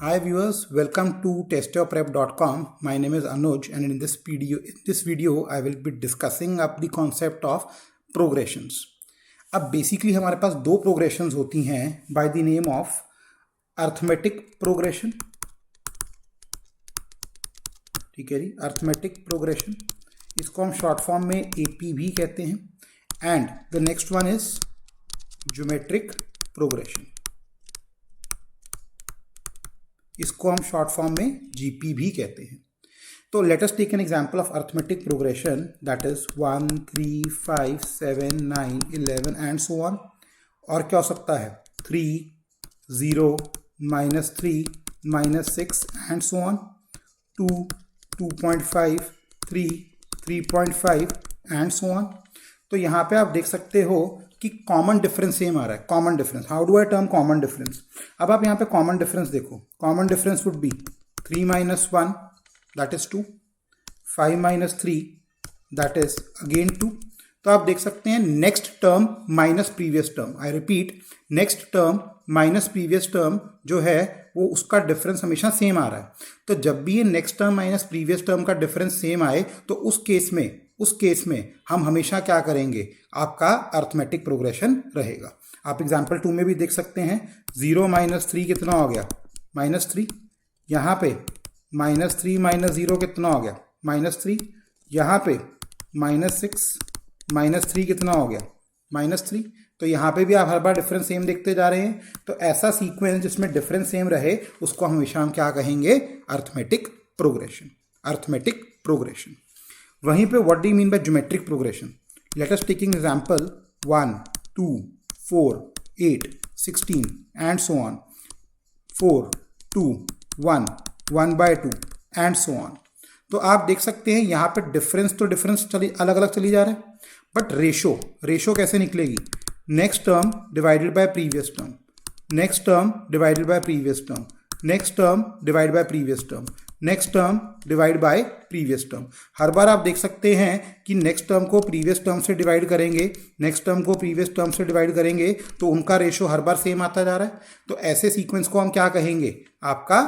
Hi viewers, welcome to testyourprep.com. My name is Anuj and in this video I will be discussing up the concept of progressions. अब basically हमारे पास दो progressions होती हैं by the name of arithmetic progression, ठीक है जी, arithmetic progression, इसको हम short form में एपी भी कहते हैं, and the next one is geometric progression, इसको हम शॉर्ट फॉर्म में जीपी भी कहते हैं. तो let us take an example of arithmetic progression that is 1 3 5 7 9 11 and so on. और क्या हो सकता है 3 0 -3 -6 and so on, 2 2.5 3 3.5 and so on. तो यहाँ पे आप देख सकते हो कि कॉमन डिफरेंस सेम आ रहा है. Common difference, how do I term common difference? अब आप यहाँ पे कॉमन डिफरेंस देखो. Common difference would be 3 - 1 that is 2, 5 - 3 that is again 2. तो आप देख सकते हैं next term minus previous term, I repeat, next term minus previous term जो है वो उसका डिफरेंस हमेशा सेम आ रहा है. तो जब भी ये next term minus previous term का डिफरेंस सेम आए तो उस केस में हम हमेशा क्या करेंगे, आपका अर्थमेटिक प्रोग्रेशन रहेगा. आप एग्जाम्पल 2 में भी देख सकते हैं. 0 - 3 कितना हो गया, -3. यहाँ पे -3 - 0 कितना हो गया, -3. यहाँ पे -6 - 3 कितना हो गया, -3. तो यहाँ पे भी आप हर बार डिफरेंस सेम देखते जा रहे हैं. तो ऐसा सीक्वेंस जिसमें डिफरेंस सेम रहे उसको हमेशा हम क्या कहेंगे, अर्थमेटिक प्रोग्रेशन, अर्थमेटिक प्रोग्रेशन. वहीं पे what do you mean by geometric progression? Let us taking example 1 2 4 8 16 and so on, 4 2 1 1/2 and so on. तो आप देख सकते हैं यहाँ पे डिफरेंस अलग अलग चली जा रहा है, बट रेशो कैसे निकलेगी? Next term divided by previous term, next term divided by previous term, next term divide by previous term, next term divide by previous term. हर बार आप देख सकते हैं कि नेक्स्ट टर्म को प्रीवियस टर्म से डिवाइड करेंगे, नेक्स्ट टर्म को प्रीवियस टर्म से डिवाइड करेंगे तो उनका रेशो हर बार सेम आता जा रहा है. तो ऐसे सीक्वेंस को हम क्या कहेंगे, आपका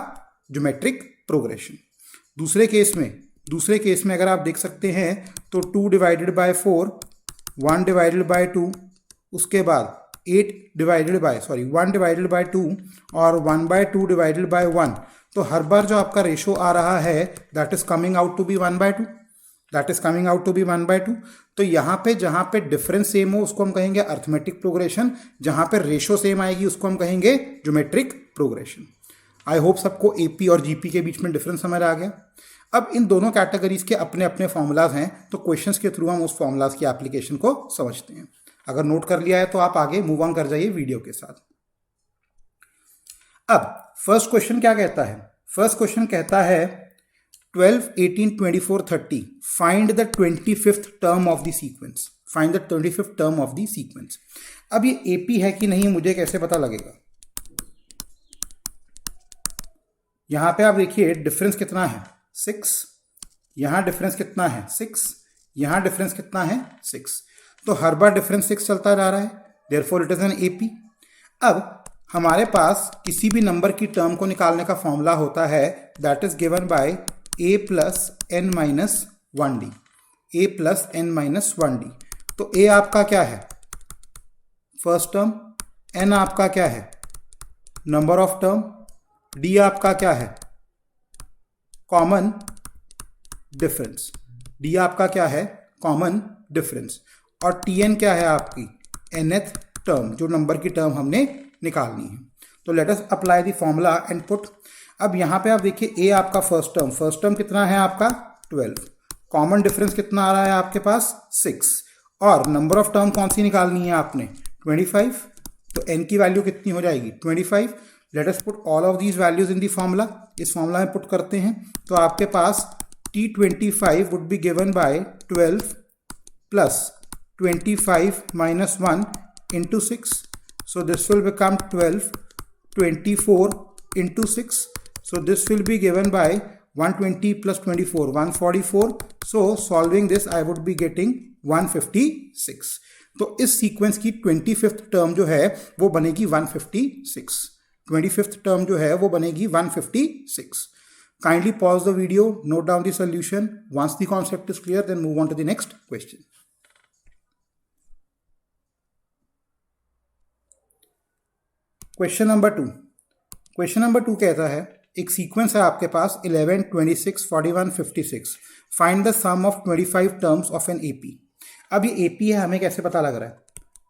ज्योमेट्रिक प्रोग्रेशन. दूसरे केस में अगर आप देख सकते हैं तो 2 डिवाइडेड बाय 4, 1 डिवाइडेड बाय 2, उसके बाद 1 डिवाइडेड बाय 2 और 1/2 डिवाइडेड बाय 1. तो हर बार जो आपका रेशो आ रहा है that is coming out to be 1/2, that is coming out to be 1/2. तो यहाँ पे जहाँ पे डिफरेंस सेम हो उसको हम कहेंगे अर्थमेटिक प्रोग्रेशन, जहाँ पे रेशो सेम आएगी उसको हम कहेंगे ज्योमेट्रिक प्रोग्रेशन. आई होप सबको एपी और जीपी के बीच में डिफरेंस समझ आ गया. अब इन दोनों कैटेगरीज के अपने अपने फॉर्मूलाज हैं, तो क्वेश्चंस के थ्रू हम उस फॉर्मूलाज की एप्लीकेशन को समझते हैं. अगर नोट कर लिया है तो आप आगे मूव ऑन कर जाइए वीडियो के साथ. अब फर्स्ट क्वेश्चन क्या कहता है? फर्स्ट क्वेश्चन कहता है 12 18 24 30 find the 25th term of the sequence, find the 25th term of the sequence. अब ये एपी है कि नहीं मुझे कैसे पता लगेगा? यहां पे आप देखिए डिफरेंस कितना है, 6. यहां डिफरेंस कितना है, 6. यहां डिफरेंस कितना है, 6. तो हर बार डिफरेंस 6 चलता जा रहा है, therefore it is an AP. अब हमारे पास किसी भी नंबर की टर्म को निकालने का फॉर्मूला होता है that is given bye a + n - 1d, a + n - 1d. तो a आपका क्या है, फर्स्ट टर्म, n आपका क्या है, नंबर ऑफ टर्म, d आपका क्या है, कॉमन डिफरेंस, d आपका क्या है, कॉमन डिफरेंस, और tn क्या है आपकी, nth टर्म, जो नंबर की टर्म हमने निकालनी है. तो let us apply the formula and put. अब यहाँ पे आप देखिए a आपका फर्स्ट टर्म कितना है आपका 12, कॉमन डिफरेंस कितना आ रहा है आपके पास 6, और नंबर ऑफ टर्म कौन सी निकालनी है आपने 25. तो n की वैल्यू कितनी हो जाएगी 25. Let us put all of these values in the formula. इस फॉर्मूला में पुट करते हैं तो आपके पास T25 would be given by 12 + 25 - 1 into 6. So this will become 12 24 into 6. So this will be given by 120 + 24 144. So solving this I would be getting 156. तो इस sequence की 25th term जो है वो बनेगी 156. 25th टर्म जो है वो बनेगी 156. Kindly pause the video, note down the solution. Once the concept is clear, then move on to the next question. Question number 2. Question number 2 कहता है एक सीक्वेंस है आपके पास 11, 26, 41, 56. Find the sum of 25 terms of an AP. अब ये AP है, हमें कैसे पता लग रहा है?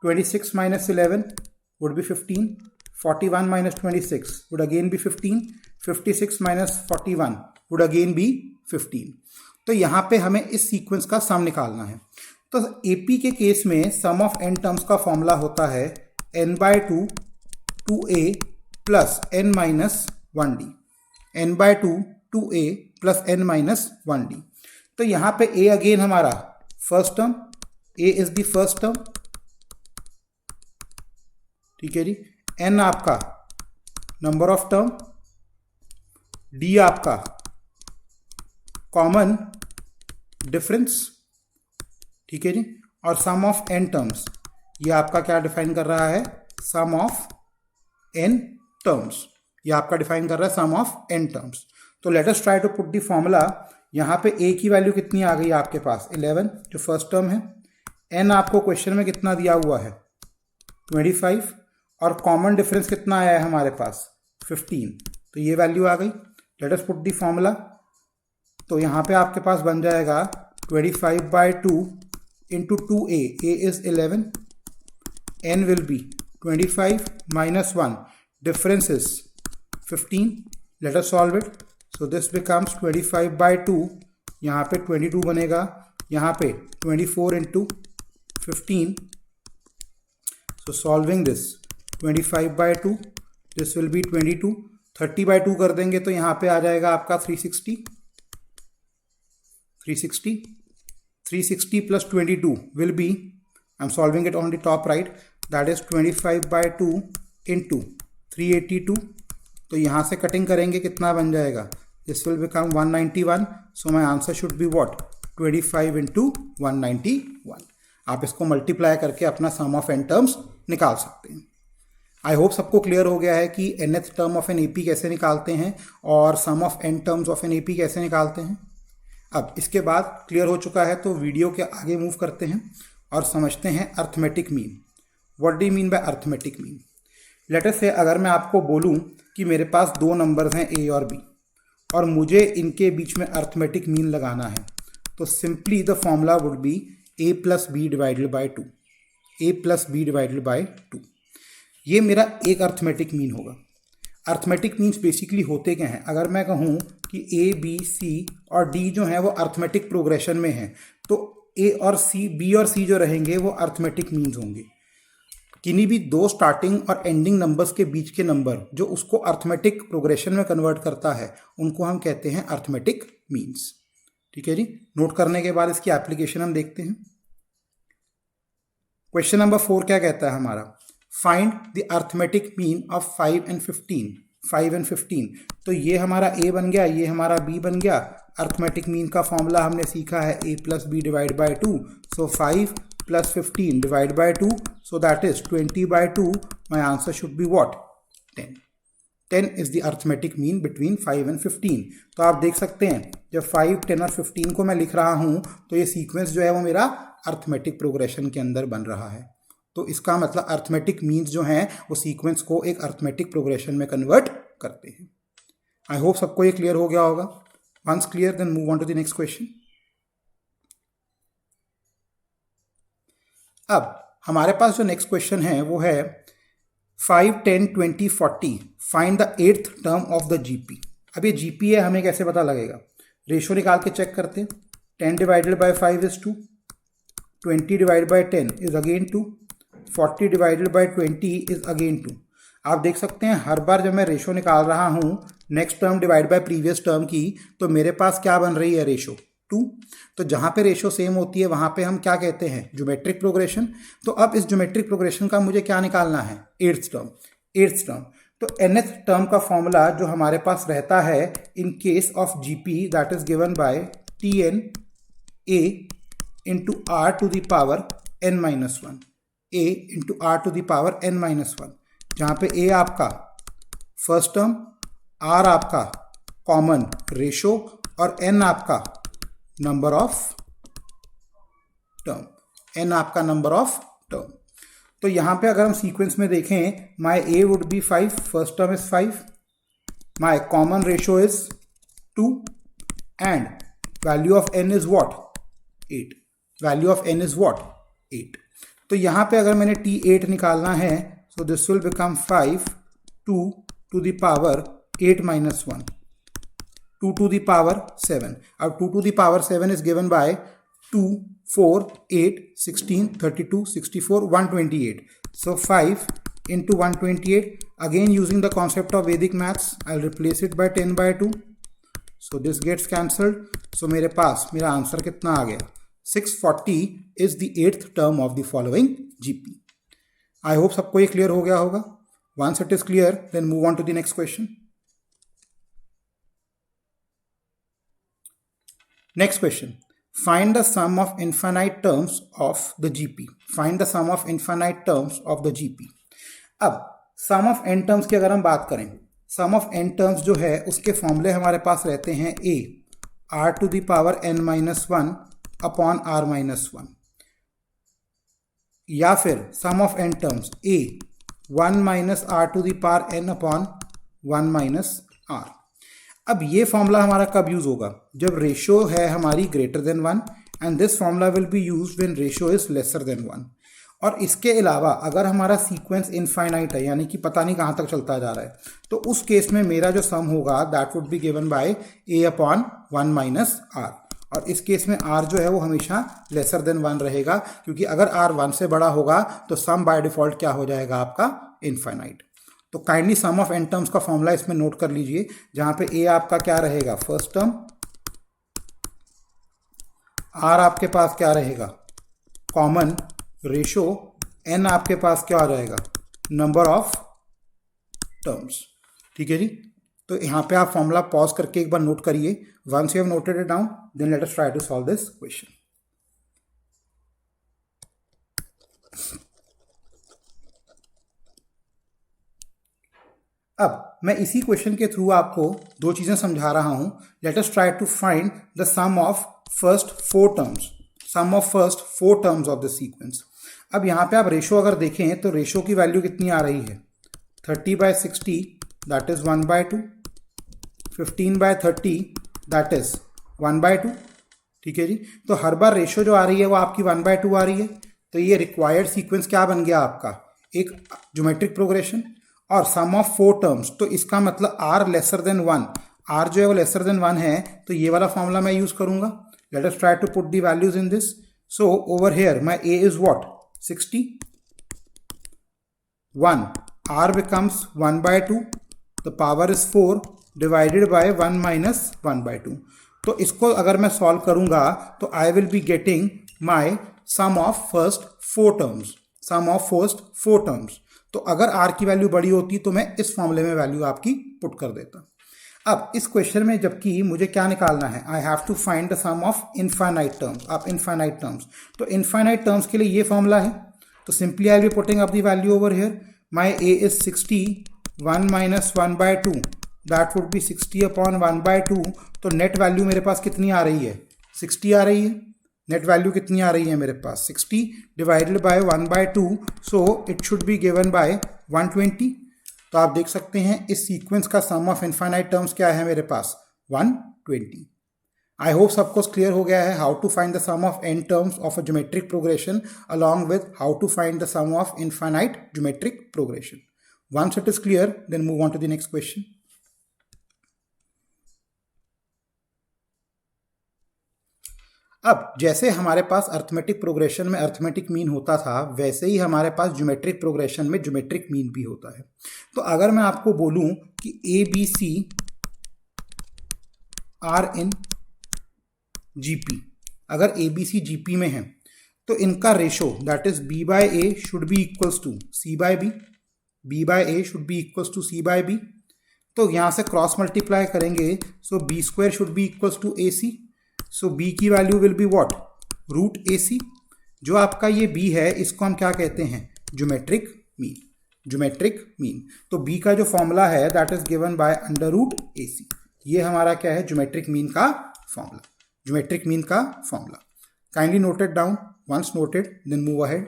26 minus 11 would be 15, 41 minus 26 would again be 15, 56 minus 41 would again be 15. तो यहाँ पे हमें इस सीक्वेंस का सम निकालना है. तो एपी के केस में सम ऑफ एन टर्म्स का फॉर्मूला होता है n/2 2a plus n minus 1d. n/2 2a plus n minus 1d. तो यहाँ पे a अगेन हमारा first term, a is the first term, ठीक है जी. n आपका नंबर ऑफ टर्म, d आपका कॉमन डिफरेंस, ठीक है जी. और सम ऑफ n टर्म्स, ये आपका क्या डिफाइन कर रहा है? Sum of n terms. ये आपका डिफाइन कर रहा है सम ऑफ n टर्म्स. तो let us try to put the formula. यहाँ पे a की वैल्यू कितनी आ गई आपके पास? 11 जो फर्स्ट टर्म है. n आपको क्वेश्चन में कितना दिया हुआ है? 25. और कॉमन डिफरेंस कितना आया है हमारे पास? 15. तो ये वैल्यू आ गई. Let us put the formula. तो यहाँ पे आपके पास बन जाएगा 25/2 into 2a. a is 11, n will be 25 minus 1, difference is 15. Let us solve it. So this becomes 25/2. यहाँ पे 22 बनेगा, यहाँ पे 24 into 15. So solving this 25/2, this will be 22. 30/2 कर देंगे तो यहाँ पे आ जाएगा आपका 360. 360 plus 22 will be, I'm solving it on the top right, that is 25/2 into 382. तो यहाँ से कटिंग करेंगे कितना बन जाएगा? This will become 191. So my answer should be what? 25 into 191. आप इसको मल्टीप्लाई करके अपना सम ऑफ एन टर्म्स निकाल सकते हैं. आई होप सबको क्लियर हो गया है कि nth term of an AP कैसे निकालते हैं और sum of n terms of an AP कैसे निकालते हैं. अब इसके बाद क्लियर हो चुका है तो वीडियो के आगे मूव करते हैं और समझते हैं arithmetic mean. What do you mean by arithmetic mean? Let us से अगर मैं आपको बोलूं कि मेरे पास दो नंबर्स हैं a और b और मुझे इनके बीच में अर्थमेटिक मीन लगाना है, तो simply the formula would be a plus b divided by 2. a plus b divided by 2. ये मेरा एक अर्थमेटिक मीन होगा. अर्थमेटिक मीन्स बेसिकली होते क्या हैं? अगर मैं कहूँ कि a b c और d जो हैं वो अर्थमेटिक प्रोग्रेशन में हैं, तो a और c, b और c जो रहेंगे वो अर्थमेटिक मीन्स होंगे. किन्हीं भी दो स्टार्टिंग और एंडिंग नंबर्स के बीच के नंबर जो उसको अर्थमेटिक प्रोग्रेशन में कन्वर्ट करता है उनको हम कहते हैं अर्थमेटिक मीन्स. ठीक है जी. नोट करने के बाद इसकी एप्लीकेशन हम देखते हैं. क्वेश्चन नंबर 4 क्या कहता है हमारा? Find the arithmetic mean of 5 and 15. 5 and 15. तो ये हमारा a बन गया, ये हमारा b बन गया. अर्थमेटिक मीन का फॉर्मूला हमने सीखा है a plus b divide by 2. So 5 plus 15 divided by 2, so that is 20/2. My answer should be what? 10. 10 is the arithmetic mean between 5 and 15. तो आप देख सकते हैं जब 5, 10 और 15 को मैं लिख रहा हूँ तो ये सीक्वेंस जो है वो मेरा अर्थमेटिक प्रोग्रेशन के अंदर बन रहा है. तो इसका मतलब अर्थमेटिक मीन्स जो हैं वो सीक्वेंस को एक अर्थमेटिक प्रोग्रेशन में कन्वर्ट करते हैं. आई होप सबको ये क्लियर हो गया होगा. Once clear then move on to the next question. अब हमारे पास जो नेक्स्ट क्वेश्चन है वो है 5, 10, 20, 40. Find the 8th term of the GP. अब ये जीपी है, हमें कैसे पता लगेगा? रेशो निकाल के चेक करते हैं. 10 divided by 5 is 2, 20 divided by 10 is again 2, 40 divided by 20 is again 2. आप देख सकते हैं हर बार जब मैं रेशो निकाल रहा हूँ next term divide by previous term की, तो मेरे पास क्या बन रही है? रेशो 2. तो जहाँ पे रेशो सेम होती है वहाँ पे हम क्या कहते हैं? Geometric progression. तो अब इस ज्योमेट्रिक प्रोग्रेशन का मुझे क्या निकालना है? 8th term. तो nth टर्म का फॉर्मूला जो हमारे पास रहता है in case of GP that is given by tn a into r to the power n -1. a into r to the power n -1, जहाँ पे a आपका फर्स्ट टर्म, आर आपका कॉमन रेशो और एन आपका नंबर ऑफ टर्म, एन आपका number of term. तो यहां पे अगर हम सीक्वेंस में देखें, my a would be 5, first term is 5, my common ratio is 2 and value of n is what 8, value of n is what 8। तो यहां पे अगर मैंने T8 निकालना है, so this will become 5 2 to the power 8 minus 1, 2 to the power 7। अब 2 to the power 7 is given by 2, 4, 8, 16, 32, 64, 128. So 5 into 128. Again using the concept of Vedic maths, I'll replace it by 10 by 2. So this gets cancelled. So मेरे पास मेरा answer कितना आ गया? 640 is the 8th term of the following GP. I hope सबको ये clear हो गया होगा. Once it is clear, then move on to the next question. Next question. Find the sum of infinite terms of the GP. Find the sum of infinite terms of the GP. अब sum of n terms की अगर हम बात करें, sum of n terms जो है उसके फॉर्मूले हमारे पास रहते हैं a r to the power n minus 1 upon r minus 1, या फिर sum of n terms a 1 minus r to the power n upon 1 minus r। अब ये फॉर्मूला हमारा कब यूज होगा? जब रेशियो है हमारी greater than 1, and this formula will be used when ratio is lesser than 1। और इसके अलावा अगर हमारा सीक्वेंस इनफाइनाइट है, यानी कि पता नहीं कहाँ तक चलता जा रहा है, तो उस केस में मेरा जो सम होगा that would be given by a upon 1 minus r। और इस केस में r जो है वो हमेशा लेसर देन 1 रहेगा, क्योंकि अगर r 1 से बड़ा होगा तो सम बाय डिफॉल्ट क्या हो जाएगा आपका? इनफाइनाइट। तो kindly sum of n terms का फॉर्मूला इसमें नोट कर लीजिए, जहां पे a आपका क्या रहेगा? फर्स्ट टर्म, r आपके पास क्या रहेगा? कॉमन रेशो, n आपके पास क्या आ जाएगा? Number of terms. ठीक है जी। तो यहां पे आप फॉर्मूला पॉज करके एक बार नोट करिए। Once you have noted it down, then let us try to solve this question. अब मैं इसी क्वेश्चन के थ्रू आपको दो चीजें समझा रहा हूं। Let us try to find the sum of first 4 terms, sum of first 4 terms of the sequence. अब यहां पे आप रेशो अगर देखें तो रेशो की वैल्यू कितनी आ रही है? 30/60 दैट इज 1/2, 15/30 दैट इज 1/2। ठीक है जी। तो हर बार रेशो जो आ रही है वो आपकी 1/2 आ रही है। तो ये रिक्वायर्ड सीक्वेंस क्या बन गया आपका? एक ज्योमेट्रिक प्रोग्रेशन। और सम ऑफ 4 टर्म्स, तो इसका मतलब r लेसर देन 1, r जो है वो लेसर देन 1 है, तो ये वाला फॉर्मूला मैं यूज करूंगा। Let us try to put the values in this. So over here my a is what? 60, 1, r becomes 1/2, the power is 4 divided by 1 minus 1/2। तो इसको अगर मैं सॉल्व करूंगा तो I will be getting my sum of first 4 terms, sum of first 4 terms. तो अगर r की value बड़ी होती तो मैं इस फॉर्मूले में वैल्यू आपकी पुट कर देता। अब इस क्वेश्चन में जबकि मुझे क्या निकालना है? I have to find the sum of infinite terms. आप इनफाइनाइट टर्म्स, तो इनफाइनाइट टर्म्स के लिए ये फॉर्मूला है। तो simply I will be putting up the value over here. My a is 60, 1 minus 1/2 that would be 60 upon 1/2। तो net value मेरे पास कितनी आ रही है? 60 आ रही है। नेट वैल्यू कितनी आ रही है मेरे पास? 60 divided by 1/2, so it should be given by 120। तो आप देख सकते हैं इस सीक्वेंस का सम ऑफ इनफाइनाइट टर्म्स क्या है मेरे पास? 120। आई होप सबको क्लियर हो गया है how to find the sum of n terms of a geometric progression along with how to find the sum of infinite geometric progression. Once it is clear, then move on to the next question. अब जैसे हमारे पास arithmetic progression में arithmetic mean होता था, वैसे ही हमारे पास ज्योमेट्रिक प्रोग्रेशन में ज्योमेट्रिक मीन भी होता है। तो अगर मैं आपको बोलूं कि ABC आर इन GP, अगर ABC GP में है तो इनका ratio that is B/A should be equals to C/B, B/A should be equals to C/B। तो यहां से क्रॉस मल्टीप्लाई करेंगे, so B² should be equals to AC। So b की value will be what? √AC। जो आपका ये b है इसको हम क्या कहते हैं? Geometric mean. Geometric mean. तो बी का जो फॉर्मूला है that is given by under root AC। ये हमारा क्या है, ज्योमेट्रिक मीन का फॉर्मूला, ज्योमेट्रिक मीन का formula. Kindly note it down, once noted then move ahead.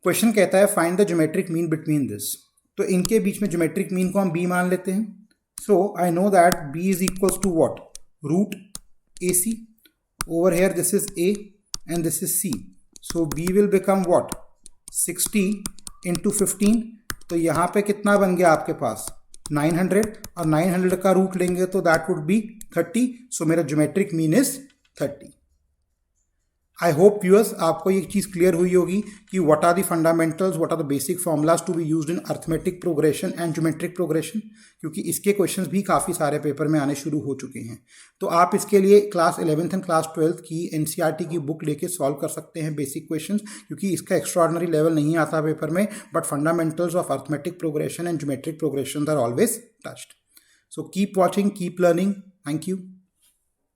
Question कहता है find the geometric mean between this. तो इनके बीच में ज्योमेट्रिक मीन को हम बी मान लेते हैं। So I know that B is equals to what, root AC। Over here this is A and this is C, so B will become what, 60 into 15। तो यहाँ पे कितना बन गया आपके पास 900, और 900 का रूट लेंगे तो दैट वुड बी 30। सो मेरा geometric mean is 30। I hope viewers आपको ये चीज़ क्लियर हुई होगी कि what are the fundamentals, what are the basic formulas to be used in arithmetic progression and geometric progression, क्योंकि इसके क्वेश्चंस भी काफ़ी सारे पेपर में आने शुरू हो चुके हैं। तो आप इसके लिए class 11th and class 12th की NCERT की बुक लेके सॉल्व कर सकते हैं बेसिक क्वेश्चंस, क्योंकि इसका एक्स्ट्राऑर्डिनरी लेवल नहीं आता पेपर में, but fundamentals of arithmetic progression and geometric progression are always touched. So keep watching, keep learning. Thank you.